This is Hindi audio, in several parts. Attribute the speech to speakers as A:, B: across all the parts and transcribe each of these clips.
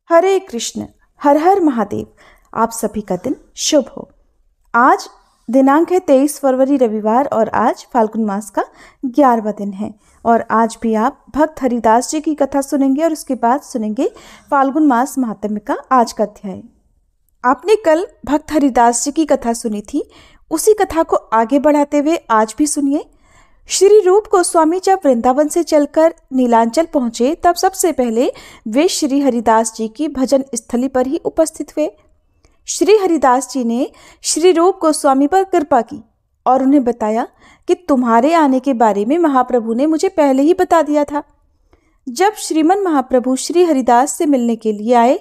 A: हरे कृष्ण, हर हर महादेव। आप सभी का दिन शुभ हो। आज दिनांक है 23 फरवरी रविवार और आज फाल्गुन मास का 11वां दिन है। और आज भी आप भक्त हरिदास जी की कथा सुनेंगे और उसके बाद सुनेंगे फाल्गुन मास महात्म्य का आज का अध्याय। आपने कल भक्त हरिदास जी की कथा सुनी थी, उसी कथा को आगे बढ़ाते हुए आज भी सुनिए। श्री रूप गोस्वामी जब वृंदावन से चलकर नीलांचल पहुंचे तब सबसे पहले वे श्री हरिदास जी की भजन स्थली पर ही उपस्थित हुए। श्री हरिदास जी ने श्री रूप गोस्वामी पर कृपा की और उन्हें बताया कि तुम्हारे आने के बारे में महाप्रभु ने मुझे पहले ही बता दिया था। जब श्रीमन महाप्रभु श्री हरिदास से मिलने के लिए आए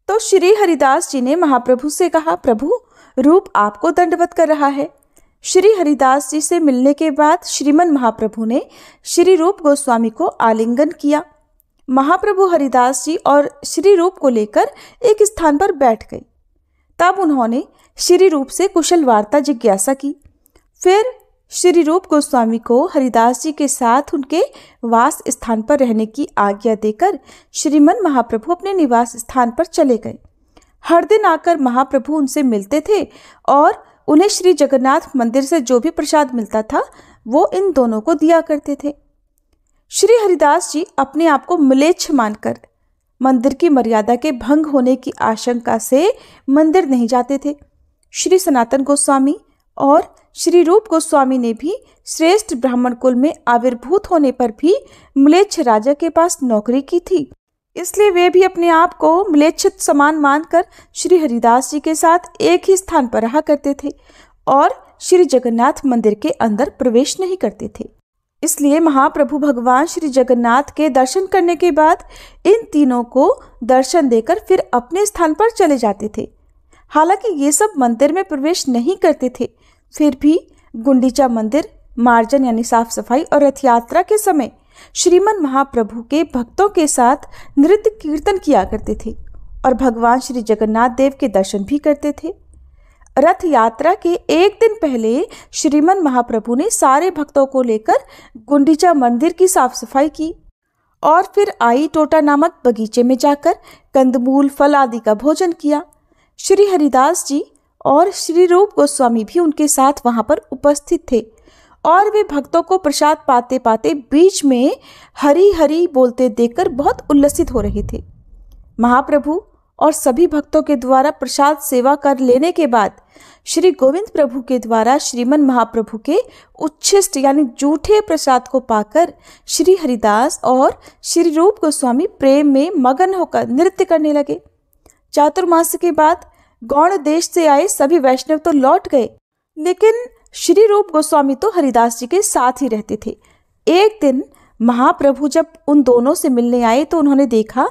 A: तो श्री हरिदास जी ने महाप्रभु से कहा, प्रभु रूप आपको दंडवत कर रहा है। श्री हरिदास जी से मिलने के बाद श्रीमन महाप्रभु ने श्री रूप गोस्वामी को आलिंगन किया। महाप्रभु हरिदास जी और श्री रूप को लेकर एक स्थान पर बैठ गए। तब उन्होंने श्री रूप से कुशल वार्ता जिज्ञासा की। फिर श्री रूप गोस्वामी को हरिदास जी के साथ उनके वास स्थान पर रहने की आज्ञा देकर श्रीमन महाप्रभु अपने निवास स्थान पर चले गए। हर दिन आकर महाप्रभु उनसे मिलते थे और उन्हें श्री जगन्नाथ मंदिर से जो भी प्रसाद मिलता था वो इन दोनों को दिया करते थे। श्री हरिदास जी अपने आप को म्लेच्छ मानकर मंदिर की मर्यादा के भंग होने की आशंका से मंदिर नहीं जाते थे। श्री सनातन गोस्वामी और श्री रूप गोस्वामी ने भी श्रेष्ठ ब्राह्मण कुल में आविर्भूत होने पर भी म्लेच्छ राजा के पास नौकरी की थी, इसलिए वे भी अपने आप को म्लेच्छित समान मानकर श्री हरिदास जी के साथ एक ही स्थान पर रहा करते थे और श्री जगन्नाथ मंदिर के अंदर प्रवेश नहीं करते थे। इसलिए महाप्रभु भगवान श्री जगन्नाथ के दर्शन करने के बाद इन तीनों को दर्शन देकर फिर अपने स्थान पर चले जाते थे। हालांकि ये सब मंदिर में प्रवेश नहीं करते थे, फिर भी गुंडीचा मंदिर मार्जन यानी साफ सफाई और रथ यात्रा के समय श्रीमन महाप्रभु के भक्तों के साथ नृत्य कीर्तन किया करते थे और भगवान श्री जगन्नाथ देव के दर्शन भी करते थे। रथ यात्रा के एक दिन पहले श्रीमन महाप्रभु ने सारे भक्तों को लेकर गुंडीचा मंदिर की साफ सफाई की और फिर आई टोटा नामक बगीचे में जाकर कंदमूल फल आदि का भोजन किया। श्री हरिदास जी और श्री रूप गोस्वामी भी उनके साथ वहां पर उपस्थित थे और वे भक्तों को प्रसाद पाते पाते बीच में हरि हरि बोलते देखकर बहुत उल्लसित हो रहे थे। महाप्रभु और सभी भक्तों के द्वारा प्रसाद सेवा कर लेने के बाद श्री गोविंद प्रभु के द्वारा श्रीमन महाप्रभु के उच्छिष्ट यानी जूठे प्रसाद को पाकर श्री हरिदास और श्री रूप गोस्वामी प्रेम में मगन होकर नृत्य करने लगे। चातुर्मास के बाद गौड़ देश से आए सभी वैष्णव तो लौट गए, लेकिन श्री रूप गोस्वामी तो हरिदास जी के साथ ही रहते थे। एक दिन महाप्रभु जब उन दोनों से मिलने आए तो उन्होंने देखा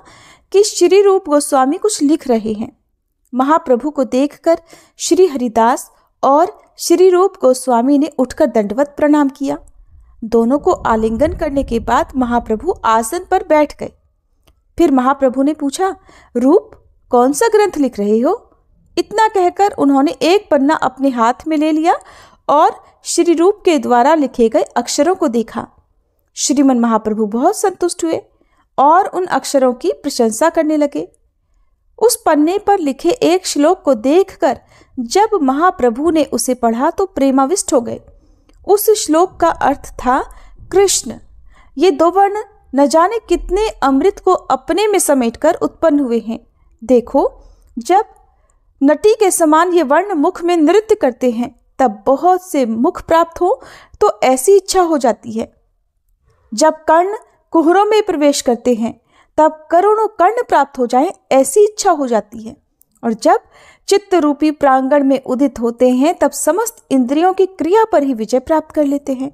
A: कि श्री रूप गोस्वामी कुछ लिख रहे हैं। महाप्रभु को देखकर श्री हरिदास और श्री रूप गोस्वामी ने उठकर दंडवत प्रणाम किया। दोनों को आलिंगन करने के बाद महाप्रभु आसन पर बैठ गए। फिर महाप्रभु ने पूछा, रूप कौन सा ग्रंथ लिख रहे हो? इतना कहकर उन्होंने एक पन्ना अपने हाथ में ले लिया और श्री रूप के द्वारा लिखे गए अक्षरों को देखा। श्रीमन महाप्रभु बहुत संतुष्ट हुए और उन अक्षरों की प्रशंसा करने लगे। उस पन्ने पर लिखे एक श्लोक को देखकर जब महाप्रभु ने उसे पढ़ा तो प्रेमाविष्ट हो गए। उस श्लोक का अर्थ था, कृष्ण ये दो वर्ण न जाने कितने अमृत को अपने में समेटकर उत्पन्न हुए हैं। देखो, जब नटी के समान ये वर्ण मुख में नृत्य करते हैं तब बहुत से मुख प्राप्त हो तो ऐसी इच्छा हो जाती है। जब कर्ण कुहरों में प्रवेश करते हैं तब करोड़ों कर्ण प्राप्त हो जाएं, ऐसी इच्छा हो जाती है। और जब चित्त रूपी प्रांगण में उदित होते हैं तब समस्त इंद्रियों की क्रिया पर ही विजय प्राप्त कर लेते हैं।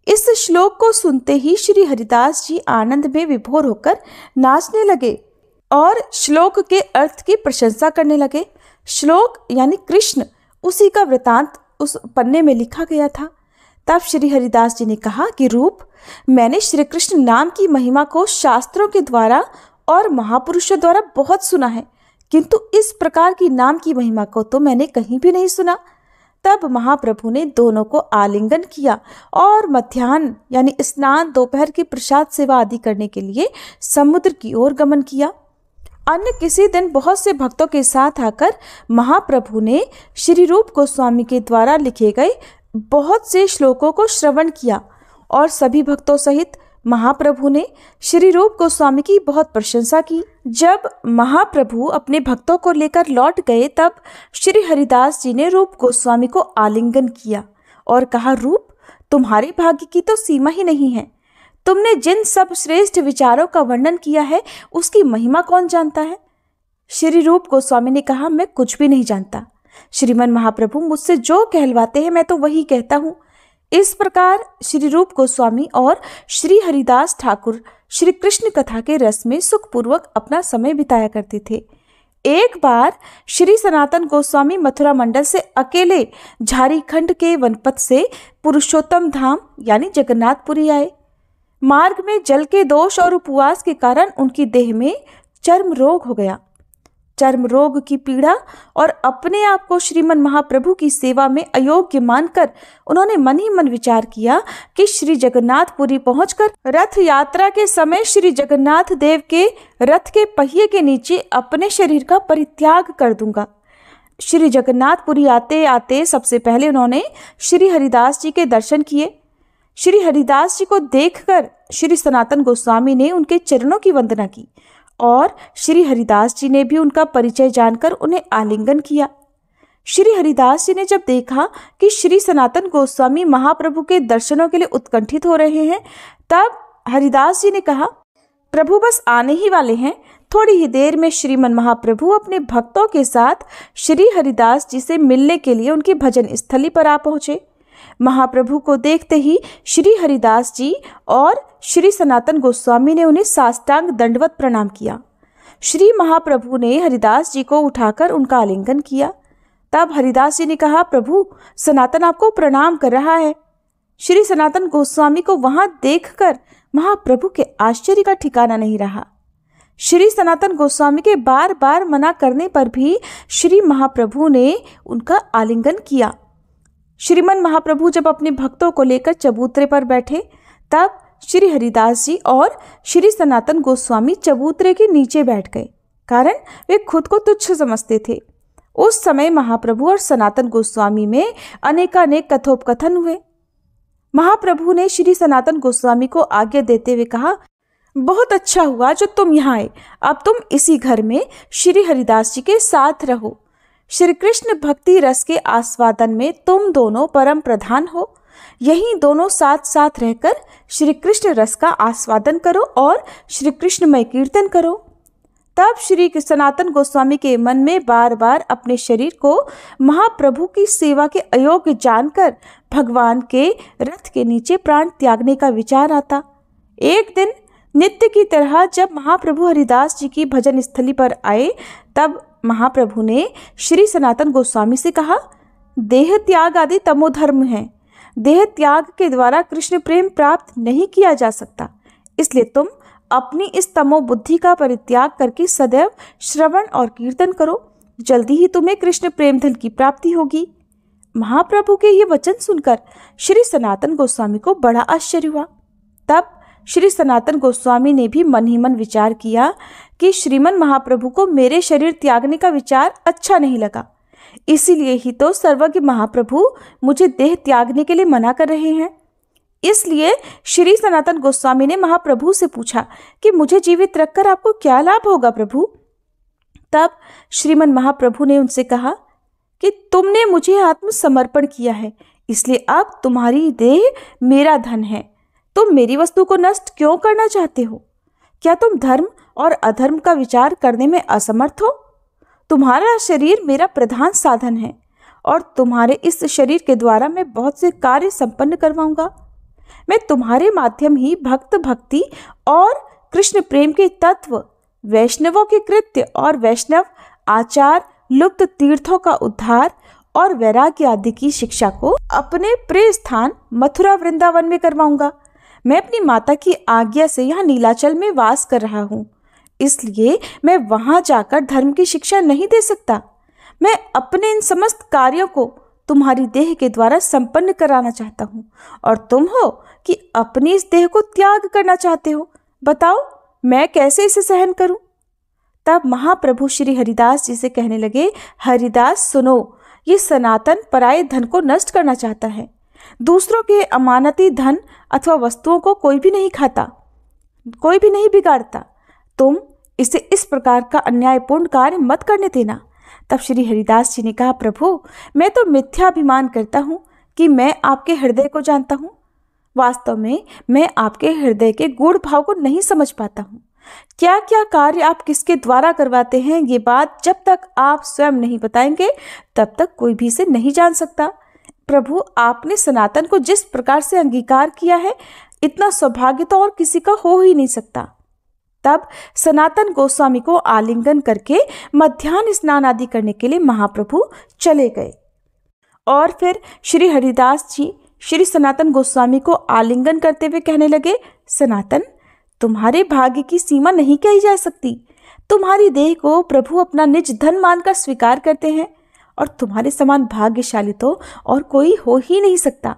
A: इस श्लोक को सुनते ही श्री हरिदास जी आनंद में विभोर होकर नाचने लगे और श्लोक के अर्थ की प्रशंसा करने लगे। श्लोक यानी कृष्ण, उसी का वृतांत उस पन्ने में लिखा गया था। तब श्री हरिदास जी ने कहा कि रूप, मैंने श्री कृष्ण नाम की महिमा को शास्त्रों के द्वारा और महापुरुषों द्वारा बहुत सुना है, किंतु इस प्रकार की नाम की महिमा को तो मैंने कहीं भी नहीं सुना। तब महाप्रभु ने दोनों को आलिंगन किया और मध्याह्न यानी स्नान, दोपहर की प्रसाद सेवा आदि करने के लिए समुद्र की ओर गमन किया। अन्य किसी दिन बहुत से भक्तों के साथ आकर महाप्रभु ने श्री रूप गोस्वामी के द्वारा लिखे गए बहुत से श्लोकों को श्रवण किया और सभी भक्तों सहित महाप्रभु ने श्री रूप गोस्वामी की बहुत प्रशंसा की। जब महाप्रभु अपने भक्तों को लेकर लौट गए तब श्री हरिदास जी ने रूप गोस्वामी को आलिंगन किया और कहा, रूप, तुम्हारे भाग्य की तो सीमा ही नहीं है। तुमने जिन सब श्रेष्ठ विचारों का वर्णन किया है उसकी महिमा कौन जानता है। श्री रूप गोस्वामी ने कहा, मैं कुछ भी नहीं जानता। श्रीमन महाप्रभु मुझसे जो कहलवाते हैं मैं तो वही कहता हूँ। इस प्रकार श्री रूप गोस्वामी और श्री हरिदास ठाकुर श्री कृष्ण कथा के रस में सुखपूर्वक अपना समय बिताया करते थे। एक बार श्री सनातन गोस्वामी मथुरा मंडल से अकेले झारखंड के वनपथ से पुरुषोत्तम धाम यानी जगन्नाथपुरी आए। मार्ग में जल के दोष और उपवास के कारण उनकी देह में चर्म रोग हो गया। चर्म रोग की पीड़ा और अपने आप को श्रीमन महाप्रभु की सेवा में अयोग्य मानकर उन्होंने मन ही मन विचार किया कि श्री जगन्नाथपुरी पहुंचकर रथ यात्रा के समय श्री जगन्नाथ देव के रथ के पहिए के नीचे अपने शरीर का परित्याग कर दूंगा। श्री जगन्नाथपुरी आते आते सबसे पहले उन्होंने श्री हरिदास जी के दर्शन किए। श्री हरिदास जी को देखकर श्री सनातन गोस्वामी ने उनके चरणों की वंदना की और श्री हरिदास जी ने भी उनका परिचय जानकर उन्हें आलिंगन किया। श्री हरिदास जी ने जब देखा कि श्री सनातन गोस्वामी महाप्रभु के दर्शनों के लिए उत्कंठित हो रहे हैं तब हरिदास जी ने कहा, प्रभु बस आने ही वाले हैं। थोड़ी ही देर में श्रीमन महाप्रभु अपने भक्तों के साथ श्री हरिदास जी से मिलने के लिए उनकी भजन स्थली पर आ पहुंचे। महाप्रभु को देखते ही श्री हरिदास जी और श्री सनातन गोस्वामी ने उन्हें साष्टांग दंडवत प्रणाम किया। श्री महाप्रभु ने हरिदास जी को उठाकर उनका आलिंगन किया। तब हरिदास जी ने कहा, प्रभु, सनातन आपको प्रणाम कर रहा है। श्री सनातन गोस्वामी को वहां देखकर महाप्रभु के आश्चर्य का ठिकाना नहीं रहा। श्री सनातन गोस्वामी के बार बार मना करने पर भी श्री महाप्रभु ने उनका आलिंगन किया। श्रीमन महाप्रभु जब अपने भक्तों को लेकर चबूतरे पर बैठे तब श्री हरिदास जी और श्री सनातन गोस्वामी चबूतरे के नीचे बैठ गए, कारण वे खुद को तुच्छ समझते थे। उस समय महाप्रभु और सनातन गोस्वामी में अनेकानेक कथोपकथन हुए। महाप्रभु ने श्री सनातन गोस्वामी को आज्ञा देते हुए कहा, बहुत अच्छा हुआ जो तुम यहाँ आए। अब तुम इसी घर में श्री हरिदास जी के साथ रहो। श्री कृष्ण भक्ति रस के आस्वादन में तुम दोनों परम प्रधान हो। यही दोनों साथ साथ रहकर श्री कृष्ण रस का आस्वादन करो और श्री कृष्णमय कीर्तन करो। तब श्री सनातन गोस्वामी के मन में बार बार अपने शरीर को महाप्रभु की सेवा के अयोग्य जानकर भगवान के रथ के नीचे प्राण त्यागने का विचार आता। एक दिन नित्य की तरह जब महाप्रभु हरिदास जी की भजन स्थली पर आए तब महाप्रभु ने श्री सनातन गोस्वामी से कहा, देह त्याग आदि तमोधर्म है। देह त्याग के द्वारा कृष्ण प्रेम प्राप्त नहीं किया जा सकता। इसलिए तुम अपनी इस तमो बुद्धि का परित्याग करके सदैव श्रवण और कीर्तन करो। जल्दी ही तुम्हें कृष्ण प्रेम धन की प्राप्ति होगी। महाप्रभु के ये वचन सुनकर श्री सनातन गोस्वामी को बड़ा आश्चर्य हुआ। तब श्री सनातन गोस्वामी ने भी मन ही मन विचार किया कि श्रीमन महाप्रभु को मेरे शरीर त्यागने का विचार अच्छा नहीं लगा। इसीलिए ही तो सर्वज्ञ महाप्रभु मुझे देह त्यागने के लिए मना कर रहे हैं। इसलिए श्री सनातन गोस्वामी ने महाप्रभु से पूछा कि मुझे जीवित रखकर आपको क्या लाभ होगा प्रभु। तब श्रीमन महाप्रभु ने उनसे कहा कि तुमने मुझे आत्मसमर्पण किया है, इसलिए अब तुम्हारी देह मेरा धन है। तुम मेरी वस्तु को नष्ट क्यों करना चाहते हो? क्या तुम धर्म और अधर्म का विचार करने में असमर्थ हो? तुम्हारा शरीर मेरा प्रधान साधन है और तुम्हारे इस शरीर के द्वारा मैं बहुत से कार्य संपन्न करवाऊंगा। मैं तुम्हारे माध्यम ही भक्त भक्ति और कृष्ण प्रेम के तत्व, वैष्णवों के कृत्य और वैष्णव आचार, लुप्त तीर्थों का उद्धार और वैराग्य आदि की शिक्षा को अपने प्रिय स्थान मथुरा वृंदावन में करवाऊंगा। मैं अपनी माता की आज्ञा से यहाँ नीलाचल में वास कर रहा हूँ, इसलिए मैं वहां जाकर धर्म की शिक्षा नहीं दे सकता। मैं अपने इन समस्त कार्यों को तुम्हारी देह के द्वारा संपन्न कराना चाहता हूँ और तुम हो कि अपनी इस देह को त्याग करना चाहते हो। बताओ मैं कैसे इसे सहन करूं? तब महाप्रभु श्री हरिदास जी से कहने लगे, हरिदास सुनो, ये सनातन पराये धन को नष्ट करना चाहता है। दूसरों के अमानती धन अथवा वस्तुओं को कोई भी नहीं खाता, कोई भी नहीं बिगाड़ता। तुम इसे इस प्रकार का अन्यायपूर्ण कार्य मत करने देना। तब श्री हरिदास जी ने कहा, प्रभु मैं तो मिथ्याभिमान करता हूँ कि मैं आपके हृदय को जानता हूँ। वास्तव में मैं आपके हृदय के गूढ़ भाव को नहीं समझ पाता हूँ। क्या क्या कार्य आप किसके द्वारा करवाते हैं, ये बात जब तक आप स्वयं नहीं बताएंगे तब तक कोई भी इसे नहीं जान सकता। प्रभु आपने सनातन को जिस प्रकार से अंगीकार किया है, इतना सौभाग्य तो और किसी का हो ही नहीं सकता। तब सनातन गोस्वामी को आलिंगन करके मध्याह्न स्नान आदि करने के लिए महाप्रभु चले गए। और फिर श्री हरिदास जी श्री सनातन गोस्वामी को आलिंगन करते हुए कहने लगे, सनातन तुम्हारे भाग्य की सीमा नहीं कही जा सकती। तुम्हारी देह को प्रभु अपना निज धन मानकर स्वीकार करते हैं और तुम्हारे समान भाग्यशाली तो और कोई हो ही नहीं सकता।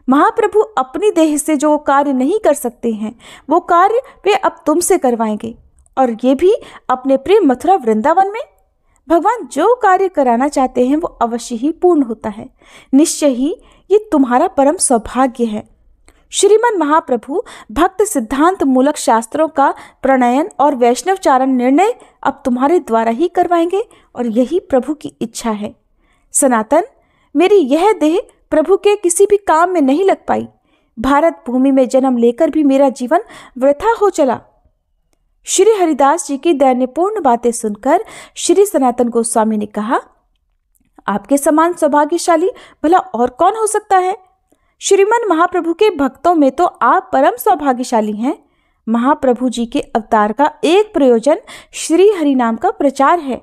A: महाप्रभु अपनी देह से जो कार्य नहीं कर सकते हैं, वो कार्य वे अब तुमसे करवाएंगे, और ये भी अपने प्रिय मथुरा वृंदावन में। भगवान जो कार्य कराना चाहते हैं वो अवश्य ही पूर्ण होता है। निश्चय ही ये तुम्हारा परम सौभाग्य है। श्रीमन महाप्रभु भक्त सिद्धांत मूलक शास्त्रों का प्रणयन और वैष्णवचारण निर्णय अब तुम्हारे द्वारा ही करवाएंगे, और यही प्रभु की इच्छा है। सनातन मेरी यह देह प्रभु के किसी भी काम में नहीं लग पाई। भारत भूमि में जन्म लेकर भी मेरा जीवन वृथा हो चला। श्री हरिदास जी की दैन्यपूर्ण बातें सुनकर श्री सनातन गोस्वामी ने कहा, आपके समान सौभाग्यशाली भला और कौन हो सकता है। श्रीमन महाप्रभु के भक्तों में तो आप परम सौभाग्यशाली हैं। महाप्रभु जी के अवतार का एक प्रयोजन श्री हरिनाम का प्रचार है,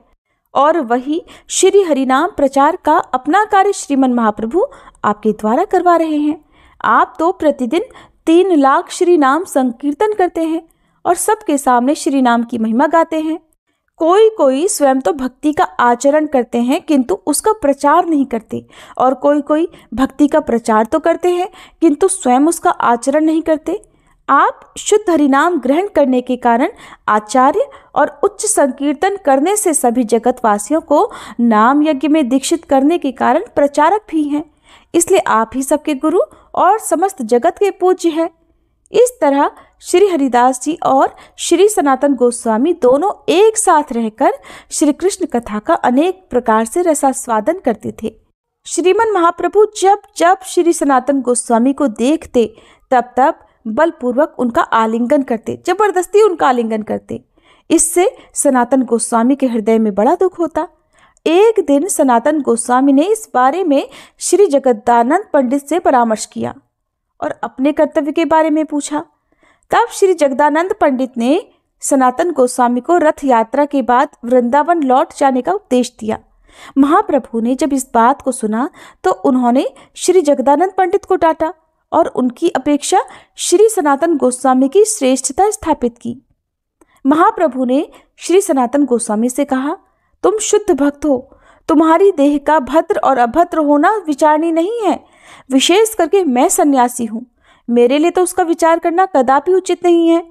A: और वही श्री हरिनाम प्रचार का अपना कार्य श्रीमन महाप्रभु आपके द्वारा करवा रहे हैं। आप तो प्रतिदिन 3 लाख श्री नाम संकीर्तन करते हैं और सबके सामने श्री नाम की महिमा गाते हैं। कोई कोई स्वयं तो भक्ति का आचरण करते हैं किंतु उसका प्रचार नहीं करते, और कोई कोई भक्ति का प्रचार तो करते हैं किंतु स्वयं उसका आचरण नहीं करते। आप शुद्ध हरिनाम ग्रहण करने के कारण आचार्य और उच्च संकीर्तन करने से सभी जगतवासियों को नाम यज्ञ में दीक्षित करने के कारण प्रचारक भी हैं। इसलिए आप ही सबके गुरु और समस्त जगत के पूज्य हैं। इस तरह श्री हरिदास जी और श्री सनातन गोस्वामी दोनों एक साथ रहकर श्री कृष्ण कथा का अनेक प्रकार से रसास्वादन करते थे। श्रीमन महाप्रभु जब जब श्री सनातन गोस्वामी को देखते तब तब बलपूर्वक उनका आलिंगन करते, जबरदस्ती उनका आलिंगन करते। इससे सनातन गोस्वामी के हृदय में बड़ा दुख होता। एक दिन सनातन गोस्वामी ने इस बारे में श्री जगदानंद पंडित से परामर्श किया और अपने कर्तव्य के बारे में पूछा। तब श्री जगदानंद पंडित ने सनातन गोस्वामी को रथ यात्रा के बाद वृंदावन लौट जाने का उपदेश दिया। महाप्रभु ने जब इस बात को सुना तो उन्होंने श्री जगदानंद पंडित को डांटा और उनकी अपेक्षा श्री सनातन गोस्वामी की श्रेष्ठता स्थापित की। महाप्रभु ने श्री सनातन गोस्वामी से कहा, तुम शुद्ध भक्त हो, तुम्हारी देह का भद्र और अभद्र होना विचारणीय नहीं है। विशेष करके मैं सन्यासी हूँ, मेरे लिए तो उसका विचार करना कदापि उचित नहीं है।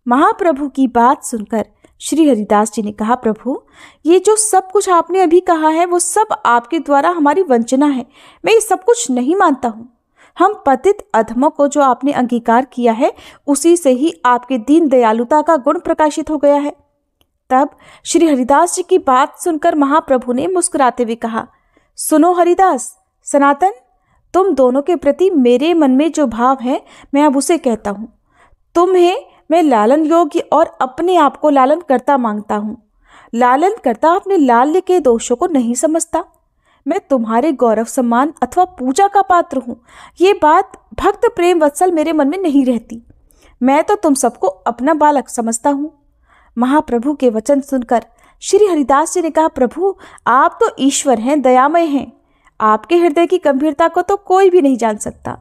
A: महाप्रभु की बात सुनकर श्री हरिदास जी ने कहा, प्रभु ये जो सब कुछ आपने अभी कहा है वो सब आपके द्वारा हमारी वंचना है। मैं ये सब कुछ नहीं मानता हूँ। हम पतित अधमों को जो आपने अंगीकार किया है उसी से ही आपके दीन दयालुता का गुण प्रकाशित हो गया है। तब श्री हरिदास जी की बात सुनकर महाप्रभु ने मुस्कुराते हुए कहा, सुनो हरिदास, सनातन, तुम दोनों के प्रति मेरे मन में जो भाव है मैं अब उसे कहता हूँ। तुम्हें मैं लालन योग्य और अपने आप को लालन करता मांगता हूँ। लालन करता अपने लाल्य के दोषों को नहीं समझता। मैं तुम्हारे गौरव सम्मान अथवा पूजा का पात्र हूँ, ये बात भक्त प्रेम वत्सल मेरे मन में नहीं रहती। मैं तो तुम सबको अपना बालक समझता हूँ। महाप्रभु के वचन सुनकर श्री हरिदास जी ने कहा, प्रभु आप तो ईश्वर हैं, दयामय हैं। आपके हृदय की गंभीरता को तो कोई भी नहीं जान सकता।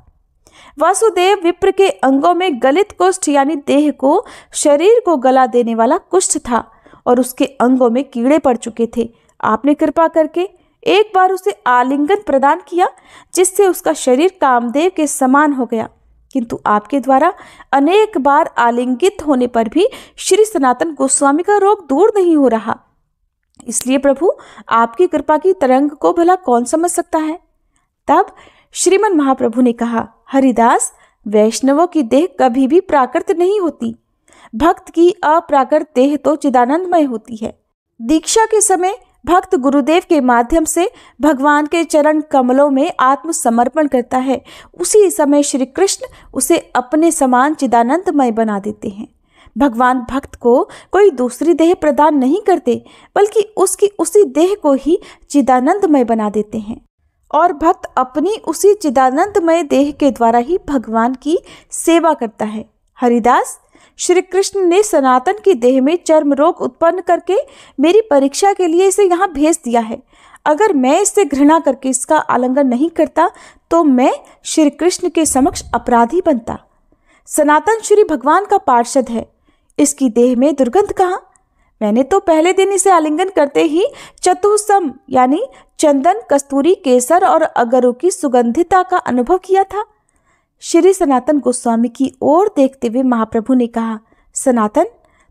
A: वासुदेव विप्र के अंगों में गलित कुष्ठ यानी देह को, शरीर को गला देने वाला कुष्ठ था और उसके अंगों में कीड़े पड़ चुके थे। आपने कृपा करके एक बार उसे आलिंगन प्रदान किया जिससे उसका शरीर कामदेव के समान हो गया। किंतु आपके द्वारा अनेक बार आलिंगित होने पर भी श्री सनातन गोस्वामी का रोग दूर नहीं हो रहा। इसलिए प्रभु, आपकी कृपा की तरंग को भला कौन समझ सकता है। तब श्रीमन महाप्रभु ने कहा, हरिदास, वैष्णवों की देह कभी भी प्राकृत नहीं होती। भक्त की अप्राकृत देह तो चिदानंदमय होती है। दीक्षा के समय भक्त गुरुदेव के माध्यम से भगवान के चरण कमलों में आत्मसमर्पण करता है। उसी समय श्री कृष्ण उसे अपने समान चिदानंदमय बना देते हैं। भगवान भक्त को कोई दूसरी देह प्रदान नहीं करते, बल्कि उसकी उसी देह को ही चिदानंदमय बना देते हैं और भक्त अपनी उसी चिदानंदमय देह के द्वारा ही भगवान की सेवा करता है। हरिदास, श्री कृष्ण ने सनातन की देह में चर्म रोग उत्पन्न करके मेरी परीक्षा के लिए इसे यहाँ भेज दिया है। अगर मैं इससे घृणा करके इसका आलिंगन नहीं करता तो मैं श्री कृष्ण के समक्ष अपराधी बनता। सनातन श्री भगवान का पार्षद है, इसकी देह में दुर्गंध कहाँ। मैंने तो पहले दिन इसे आलिंगन करते ही चतुसम यानी चंदन, कस्तूरी, केसर और अगरों की सुगंधिता का अनुभव किया था। श्री सनातन गोस्वामी की ओर देखते हुए महाप्रभु ने कहा, सनातन,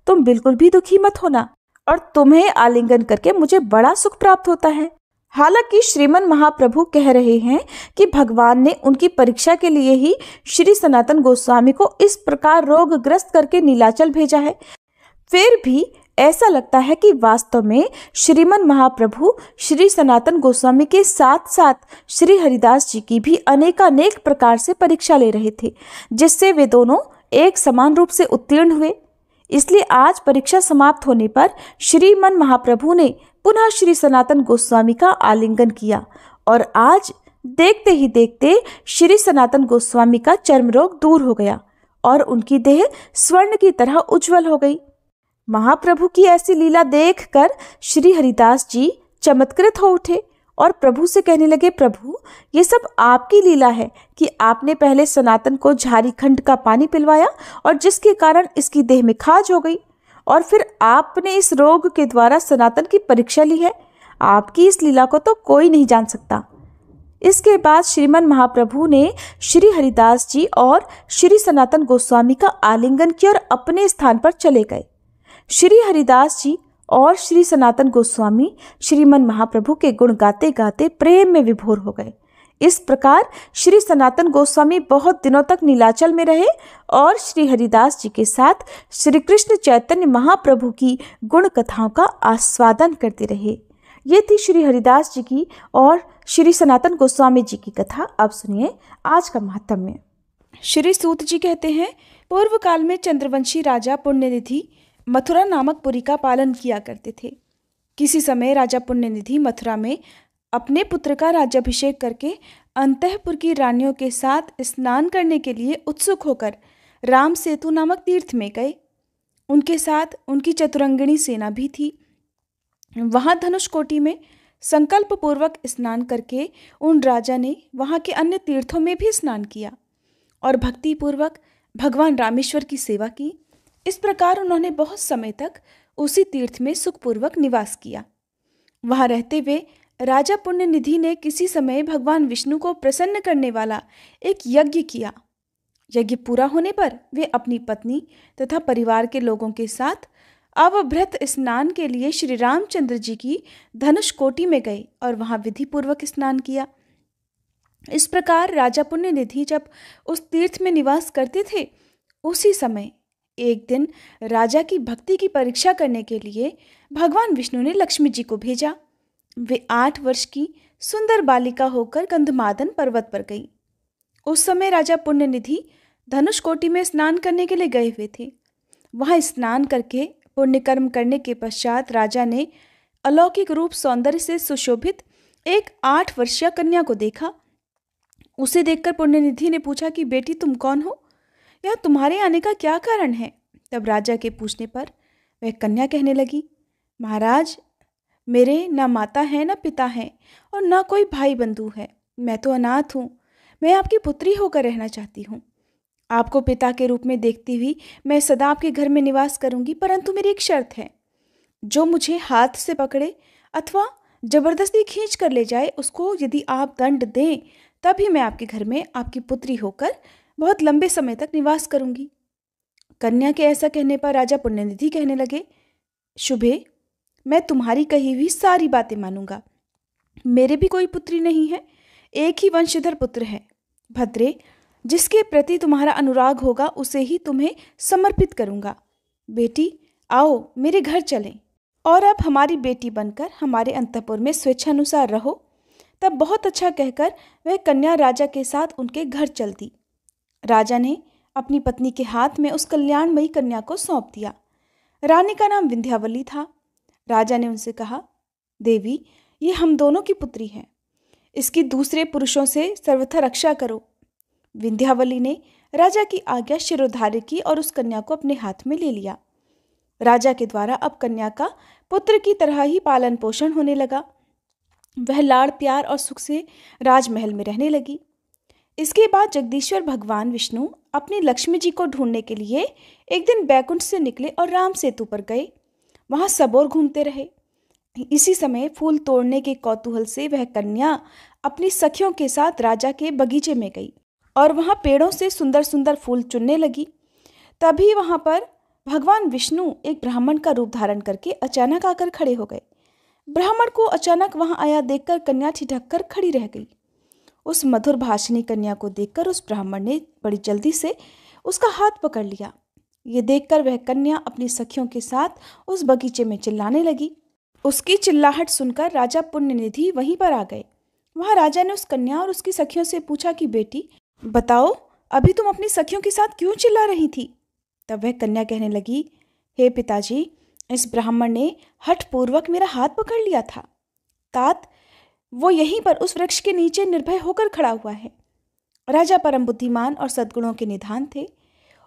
A: तुम बिल्कुल भी दुखी मत होना और तुम्हें आलिंगन करके मुझे बड़ा सुख प्राप्त होता है। हालांकि श्रीमन महाप्रभु कह रहे हैं कि भगवान ने उनकी परीक्षा के लिए ही श्री सनातन गोस्वामी को इस प्रकार रोगग्रस्त करके नीलाचल भेजा है, फिर भी ऐसा लगता है कि वास्तव में श्रीमन महाप्रभु श्री सनातन गोस्वामी के साथ साथ श्री हरिदास जी की भी अनेकानेक प्रकार से परीक्षा ले रहे थे, जिससे वे दोनों एक समान रूप से उत्तीर्ण हुए। इसलिए आज परीक्षा समाप्त होने पर श्रीमन महाप्रभु ने पुनः श्री सनातन गोस्वामी का आलिंगन किया और आज देखते ही देखते श्री सनातन गोस्वामी का चर्म रोग दूर हो गया और उनकी देह स्वर्ण की तरह उज्जवल हो गई। महाप्रभु की ऐसी लीला देखकर श्री हरिदास जी चमत्कृत हो उठे और प्रभु से कहने लगे, प्रभु, ये सब आपकी लीला है कि आपने पहले सनातन को झारीखंड का पानी पिलवाया और जिसके कारण इसकी देह में खाज हो गई, और फिर आपने इस रोग के द्वारा सनातन की परीक्षा ली है। आपकी इस लीला को तो कोई नहीं जान सकता। इसके बाद श्रीमन महाप्रभु ने श्री हरिदास जी और श्री सनातन गोस्वामी का आलिंगन किया और अपने स्थान पर चले गए। श्री हरिदास जी और श्री सनातन गोस्वामी श्रीमन महाप्रभु के गुण गाते गाते प्रेम में विभोर हो गए। इस प्रकार श्री सनातन गोस्वामी बहुत दिनों तक नीलाचल में रहे और श्री हरिदास जी के साथ श्री कृष्ण चैतन्य महाप्रभु की गुण कथाओं का आस्वादन करते रहे। ये थी श्री हरिदास जी की और श्री सनातन गोस्वामी जी की कथा। अब सुनिए आज का महात्म्य। श्री सूत जी कहते हैं, पूर्व काल में चंद्रवंशी राजा पुण्यनिधि मथुरा नामक पुरी का पालन किया करते थे। किसी समय राजा पुण्यनिधि मथुरा में अपने पुत्र का राज्याभिषेक करके अंतःपुर की रानियों के साथ स्नान करने के लिए उत्सुक होकर राम सेतु नामक तीर्थ में गए। उनके साथ उनकी चतुरंगिणी सेना भी थी। वहां धनुषकोटि में संकल्प पूर्वक स्नान करके उन राजा ने वहां के अन्य तीर्थों में भी स्नान किया और भक्ति पूर्वक भगवान रामेश्वर की सेवा की। इस प्रकार उन्होंने बहुत समय तक उसी तीर्थ में सुखपूर्वक निवास किया। वहां रहते हुए राजा पुण्यनिधि ने किसी समय भगवान विष्णु को प्रसन्न करने वाला एक यज्ञ किया। यज्ञ पूरा होने पर वे अपनी पत्नी तथा परिवार के लोगों के साथ अवभृत स्नान के लिए श्री रामचंद्र जी की धनुषकोटि में गए और वहां विधि पूर्वक स्नान किया। इस प्रकार राजा पुण्यनिधि जब उस तीर्थ में निवास करते थे, उसी समय एक दिन राजा की भक्ति की परीक्षा करने के लिए भगवान विष्णु ने लक्ष्मी जी को भेजा। वे 8 वर्ष की सुंदर बालिका होकर गंधमादन पर्वत पर गई। उस समय राजा पुण्यनिधि धनुषकोटि में स्नान करने के लिए गए हुए थे। वहां स्नान करके पुण्य कर्म करने के पश्चात राजा ने अलौकिक रूप सौंदर्य से सुशोभित एक 8 वर्षीय कन्या को देखा। उसे देखकर पुण्यनिधि ने पूछा कि बेटी, तुम कौन हो? यह तुम्हारे आने का क्या कारण है? तब राजा के पूछने पर वह कन्या कहने लगी, महाराज, मेरे न माता है न पिता है और न कोई भाई बंधु है। मैं तो अनाथ हूँ। मैं आपकी पुत्री होकर रहना चाहती हूँ। आपको पिता के रूप में देखती हुई मैं सदा आपके घर में निवास करूंगी, परंतु मेरी एक शर्त है। जो मुझे हाथ से पकड़े अथवा जबरदस्ती खींच कर ले जाए, उसको यदि आप दंड दें, तभी मैं आपके घर में आपकी पुत्री होकर बहुत लंबे समय तक निवास करूंगी। कन्या के ऐसा कहने पर राजा पुण्यनिधि कहने लगे, शुभे, मैं तुम्हारी कही हुई सारी बातें मानूंगा। मेरे भी कोई पुत्री नहीं है, एक ही वंशधर पुत्र है। भद्रे, जिसके प्रति तुम्हारा अनुराग होगा उसे ही तुम्हें समर्पित करूंगा। बेटी, आओ मेरे घर चलें और अब हमारी बेटी बनकर हमारे अंतःपुर में स्वेच्छानुसार रहो। तब बहुत अच्छा कहकर वह कन्या राजा के साथ उनके घर चल दी। राजा ने अपनी पत्नी के हाथ में उस कल्याणमयी कन्या को सौंप दिया। रानी का नाम विंध्यावली था। राजा ने उनसे कहा, देवी, ये हम दोनों की पुत्री है, इसकी दूसरे पुरुषों से सर्वथा रक्षा करो। विंध्यावली ने राजा की आज्ञा शिरोधार्य की और उस कन्या को अपने हाथ में ले लिया। राजा के द्वारा अब कन्या का पुत्र की तरह ही पालन पोषण होने लगा। वह लाड़ प्यार और सुख से राजमहल में रहने लगी। इसके बाद जगदीश्वर भगवान विष्णु अपनी लक्ष्मी जी को ढूंढने के लिए एक दिन बैकुंठ से निकले और राम सेतु पर गए। वहां सबोर घूमते रहे। इसी समय फूल तोड़ने के कौतूहल से वह कन्या अपनी सखियों के साथ राजा के बगीचे में गई और वहां पेड़ों से सुंदर सुंदर फूल चुनने लगी। तभी वहां पर भगवान विष्णु एक ब्राह्मण का रूप धारण करके अचानक आकर खड़े हो गए। ब्राह्मण को अचानक वहां आया देखकर कन्या ठिठक कर खड़ी रह गई। उस मधुर भाषिणी कन्या को देखकर उस ब्राह्मण ने बड़ी जल्दी से उसका हाथ पकड़ लिया। ये देखकर वह कन्या अपनी सखियों के साथ उस बगीचे में चिल्लाने लगी। उसकी चिल्लाहट सुनकर राजा पुण्यनिधि वहीं पर आ गए। वहां राजा ने उस कन्या और उसकी सखियों से पूछा कि बेटी, बताओ, अभी तुम अपनी सखियों के साथ क्यों चिल्ला रही थी? तब वह कन्या कहने लगी, हे पिताजी, इस ब्राह्मण ने हठपूर्वक मेरा हाथ पकड़ लिया था। तात, वो यहीं पर उस वृक्ष के नीचे निर्भय होकर खड़ा हुआ है। राजा परम बुद्धिमान और सद्गुणों के निधान थे।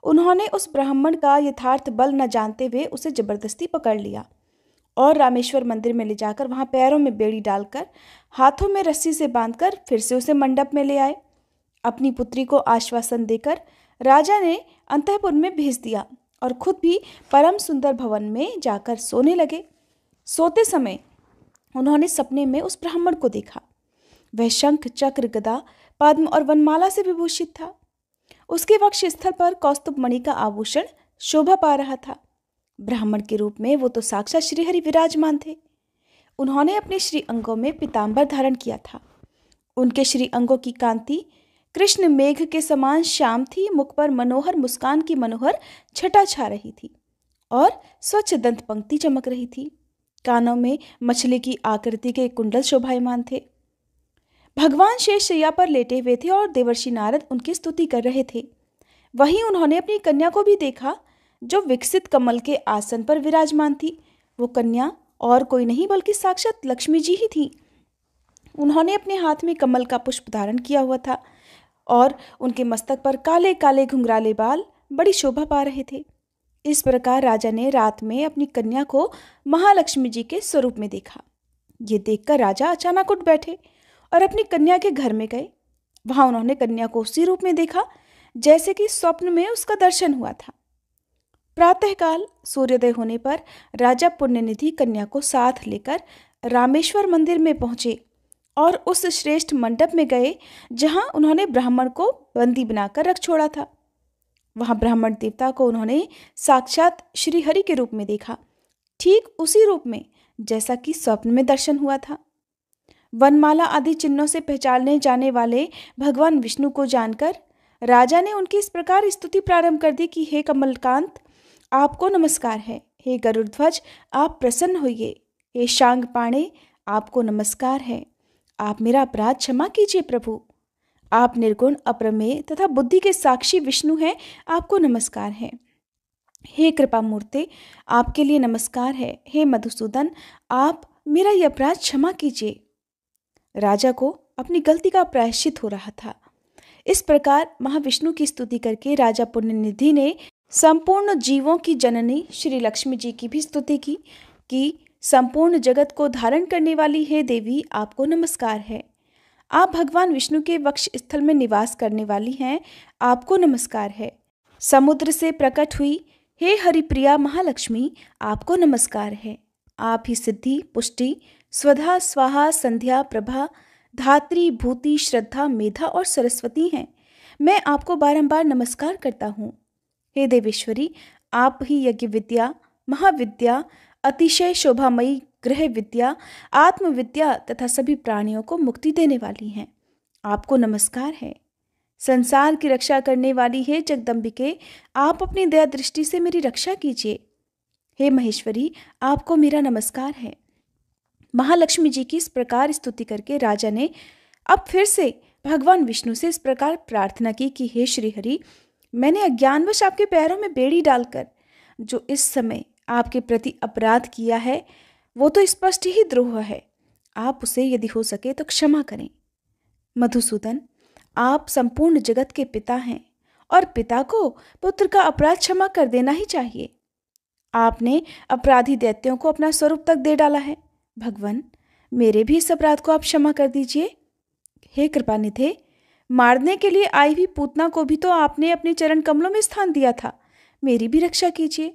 A: उन्होंने उस ब्राह्मण का यथार्थ बल न जानते हुए उसे जबरदस्ती पकड़ लिया और रामेश्वर मंदिर में ले जाकर वहां पैरों में बेड़ी डालकर, हाथों में रस्सी से बांधकर फिर से उसे मंडप में ले आए। अपनी पुत्री को आश्वासन देकर राजा ने अंतःपुर में भेज दिया और खुद भी परम सुंदर भवन में जाकर सोने लगे। सोते समय उन्होंने सपने में उस ब्राह्मण को देखा। वह शंख, चक्र, गदा, पद्म और वनमाला से विभूषित था। उसके वक्ष स्थल पर कौस्तुभ मणि का आभूषण शोभा पा रहा था। ब्राह्मण के रूप में वो तो साक्षात श्रीहरि विराजमान थे। उन्होंने अपने श्री अंगों में पीतांबर धारण किया था। उनके श्री अंगों की कांति कृष्ण मेघ के समान श्याम थी। मुख पर मनोहर मुस्कान की मनोहर छटा छा रही थी और स्वच्छ दंत पंक्ति चमक रही थी। कानों में मछली की आकृति के कुंडल शोभायमान थे। भगवान शेष शैया पर लेटे हुए थे और देवर्षि नारद उनकी स्तुति कर रहे थे। वहीं उन्होंने अपनी कन्या को भी देखा, जो विकसित कमल के आसन पर विराजमान थी। वो कन्या और कोई नहीं बल्कि साक्षात लक्ष्मी जी ही थी। उन्होंने अपने हाथ में कमल का पुष्प धारण किया हुआ था और उनके मस्तक पर काले काले घुंघराले बाल बड़ी शोभा पा रहे थे। इस प्रकार राजा ने रात में अपनी कन्या को महालक्ष्मी जी के स्वरूप में देखा। ये देखकर राजा अचानक उठ बैठे और अपनी कन्या के घर में गए। वहां उन्होंने कन्या को उसी रूप में देखा जैसे कि स्वप्न में उसका दर्शन हुआ था। प्रातःकाल सूर्योदय होने पर राजा पुण्यनिधि कन्या को साथ लेकर रामेश्वर मंदिर में पहुंचे और उस श्रेष्ठ मंडप में गए जहां उन्होंने ब्राह्मण को बंदी बनाकर रख छोड़ा था। वहां ब्राह्मण देवता को उन्होंने साक्षात श्री हरि के रूप में देखा, ठीक उसी रूप में जैसा कि स्वप्न में दर्शन हुआ था। वनमाला आदि चिन्हों से पहचाने जाने वाले भगवान विष्णु को जानकर राजा ने उनकी इस प्रकार स्तुति प्रारंभ कर दी कि हे कमलकांत, आपको नमस्कार है। हे गरुड़ध्वज, आप प्रसन्न होइए। हे शांग पाणे, आपको नमस्कार है। आप मेरा अपराध क्षमा कीजिए प्रभु। आप निर्गुण, अप्रमेय तथा बुद्धि के साक्षी विष्णु हैं, आपको नमस्कार है। हे कृपा मूर्ते, आपके लिए नमस्कार है। हे मधुसूदन, आप मेरा यह अपराध क्षमा कीजिए। राजा को अपनी गलती का प्रायश्चित हो रहा था। इस प्रकार महाविष्णु की स्तुति करके राजा पुण्यनिधि ने संपूर्ण जीवों की जननी श्री लक्ष्मी जी की भी स्तुति की कि संपूर्ण जगत को धारण करने वाली हे देवी, आपको नमस्कार है। आप भगवान विष्णु के वक्ष स्थल में निवास करने वाली हैं, आपको नमस्कार है। समुद्र से प्रकट हुई हे हरिप्रिया महालक्ष्मी, आपको नमस्कार है। आप ही सिद्धि, पुष्टि, स्वधा, स्वाहा, संध्या, प्रभा, धात्री, भूति, श्रद्धा, मेधा और सरस्वती हैं। मैं आपको बारंबार नमस्कार करता हूँ। हे देवेश्वरी, आप ही यज्ञ विद्या, महाविद्या, अतिशय शोभामयी गृह विद्या, आत्मविद्या तथा सभी प्राणियों को मुक्ति देने वाली हैं। आपको नमस्कार है। संसार की रक्षा करने वाली है जगदम्बिके, आप अपनी दया दृष्टि से मेरी रक्षा कीजिए। हे महेश्वरी, आपको मेरा नमस्कार है। महालक्ष्मी जी की इस प्रकार स्तुति करके राजा ने अब फिर से भगवान विष्णु से इस प्रकार प्रार्थना की कि हे श्रीहरि, मैंने अज्ञानवश आपके पैरों में बेड़ी डालकर जो इस समय आपके प्रति अपराध किया है वो तो स्पष्ट ही द्रोह है। आप उसे यदि हो सके तो क्षमा करें। मधुसूदन, आप संपूर्ण जगत के पिता हैं और पिता को पुत्र का अपराध क्षमा कर देना ही चाहिए। आपने अपराधी दैत्यों को अपना स्वरूप तक दे डाला है। भगवान, मेरे भी इस अपराध को आप क्षमा कर दीजिए। हे कृपानिधे, मारने के लिए आई हुई पूतना को भी तो आपने अपने चरण कमलों में स्थान दिया था, मेरी भी रक्षा कीजिए।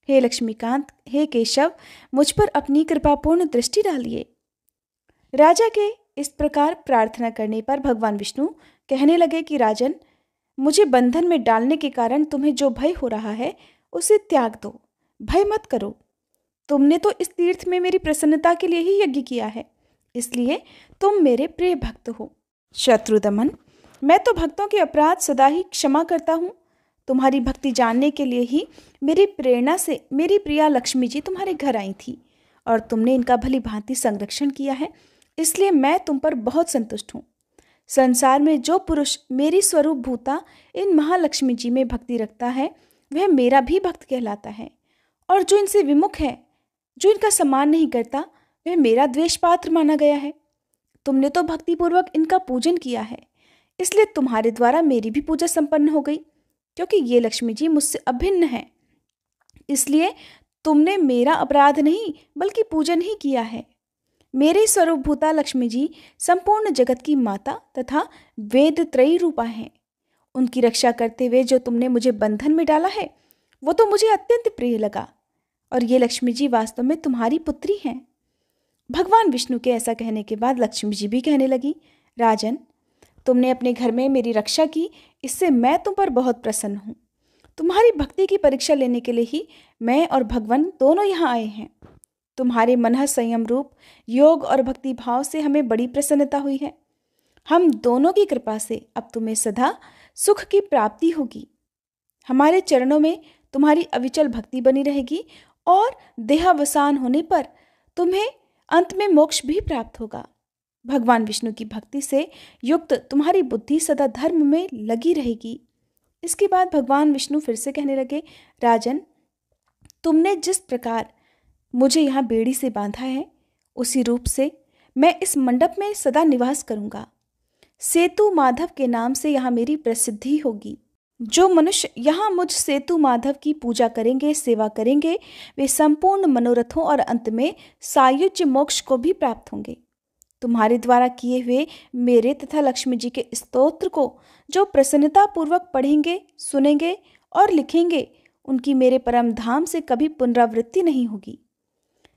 A: हे लक्ष्मीकांत, हे केशव, मुझ पर अपनी कृपापूर्ण दृष्टि डालिए। राजा के इस प्रकार प्रार्थना करने पर भगवान विष्णु कहने लगे कि राजन, मुझे बंधन में डालने के कारण तुम्हें जो भय हो रहा है उसे त्याग दो, भय मत करो। तुमने तो इस तीर्थ में मेरी प्रसन्नता के लिए ही यज्ञ किया है, इसलिए तुम मेरे प्रिय भक्त हो। शत्रुदमन, मैं तो भक्तों के अपराध सदा ही क्षमा करता हूँ। तुम्हारी भक्ति जानने के लिए ही मेरी प्रेरणा से मेरी प्रिया लक्ष्मी जी तुम्हारे घर आई थी और तुमने इनका भली भांति संरक्षण किया है, इसलिए मैं तुम पर बहुत संतुष्ट हूँ। संसार में जो पुरुष मेरी स्वरूप भूता इन महालक्ष्मी जी में भक्ति रखता है वह मेरा भी भक्त कहलाता है, और जो इनसे विमुख है, जो इनका सम्मान नहीं करता, वह मेरा द्वेष पात्र माना गया है। तुमने तो भक्तिपूर्वक इनका पूजन किया है, इसलिए तुम्हारे द्वारा मेरी भी पूजा संपन्न हो गई, क्योंकि ये लक्ष्मी जी मुझसे अभिन्न है। इसलिए तुमने मेरा अपराध नहीं बल्कि पूजन ही किया है। मेरे स्वरूप भूता लक्ष्मी जी संपूर्ण जगत की माता तथा वेद त्रयी रूपा हैं। उनकी रक्षा करते हुए जो तुमने मुझे बंधन में डाला है वो तो मुझे अत्यंत प्रिय लगा, और ये लक्ष्मी जी वास्तव में तुम्हारी पुत्री हैं। भगवान विष्णु के ऐसा कहने के बाद लक्ष्मी जी भी कहने लगी, राजन, तुमने अपने घर में मेरी रक्षा की, इससे मैं तुम पर बहुत प्रसन्न हूँ। तुम्हारी भक्ति की परीक्षा लेने के लिए ही मैं और भगवान दोनों यहाँ आए हैं। तुम्हारे मन संयम रूप योग और भक्ति भाव से हमें बड़ी प्रसन्नता हुई है। हम दोनों की कृपा से अब तुम्हें सदा सुख की प्राप्ति होगी। हमारे चरणों में तुम्हारी अविचल भक्ति बनी रहेगी और देहावसान होने पर तुम्हें अंत में मोक्ष भी प्राप्त होगा। भगवान विष्णु की भक्ति से युक्त तुम्हारी बुद्धि सदा धर्म में लगी रहेगी। इसके बाद भगवान विष्णु फिर से कहने लगे, राजन, तुमने जिस प्रकार मुझे यहाँ बेड़ी से बांधा है उसी रूप से मैं इस मंडप में सदा निवास करूँगा। सेतु माधव के नाम से यहाँ मेरी प्रसिद्धि होगी। जो मनुष्य यहाँ मुझ सेतु माधव की पूजा करेंगे, सेवा करेंगे, वे संपूर्ण मनोरथों और अंत में सायुज्य मोक्ष को भी प्राप्त होंगे। तुम्हारे द्वारा किए हुए मेरे तथा लक्ष्मी जी के स्तोत्र को जो प्रसन्नता पूर्वक पढ़ेंगे, सुनेंगे और लिखेंगे, उनकी मेरे परम धाम से कभी पुनरावृत्ति नहीं होगी।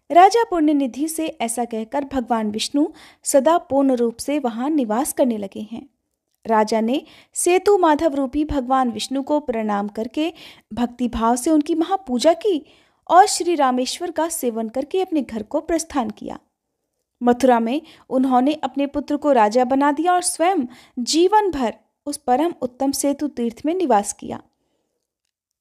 A: राजा पुण्यनिधि से ऐसा कहकर भगवान विष्णु सदा पूर्ण रूप से वहां निवास करने लगे हैं। राजा ने सेतु माधव रूपी भगवान विष्णु को प्रणाम करके भक्ति भाव से उनकी महापूजा की और श्री रामेश्वर का सेवन करके अपने घर को प्रस्थान किया। मथुरा में उन्होंने अपने पुत्र को राजा बना दिया और स्वयं जीवन भर उस परम उत्तम सेतु तीर्थ में निवास किया।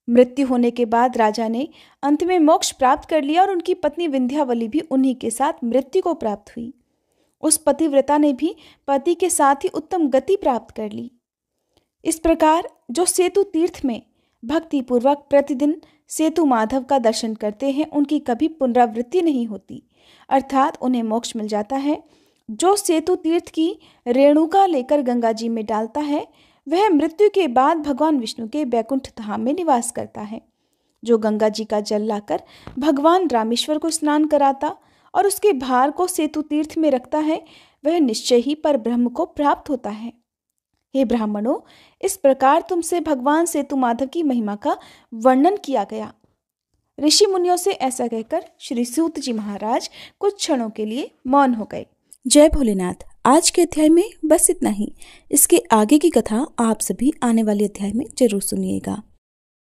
A: मृत्यु होने के बाद राजा ने अंत में मोक्ष प्राप्त कर लिया और उनकी पत्नी विंध्यावली भी उन्हीं के साथ मृत्यु को प्राप्त हुई। उस पतिव्रता ने भी पति के साथ ही उत्तम गति प्राप्त कर ली। इस प्रकार जो सेतु तीर्थ में भक्ति पूर्वक प्रतिदिन सेतु माधव का दर्शन करते हैं उनकी कभी पुनरावृत्ति नहीं होती, अर्थात उन्हें मोक्ष मिल जाता है। जो सेतु तीर्थ की रेणुका लेकर गंगा जी में डालता है वह मृत्यु के बाद भगवान विष्णु के बैकुंठ धाम में निवास करता है। जो गंगा जी का जल लाकर भगवान रामेश्वर को स्नान कराता और उसके भार को सेतु तीर्थ में रखता है वह निश्चय ही पर ब्रह्म को प्राप्त होता है। हे ब्राह्मणों, इस प्रकार तुमसे भगवान सेतु माधव की महिमा का वर्णन किया गया। ऋषि मुनियों से ऐसा कहकर श्री सूत जी महाराज कुछ क्षणों के लिए मौन हो गए। जय भोलेनाथ। आज के अध्याय में बस इतना ही। इसके आगे की कथा आप सभी आने वाले अध्याय में जरूर सुनिएगा।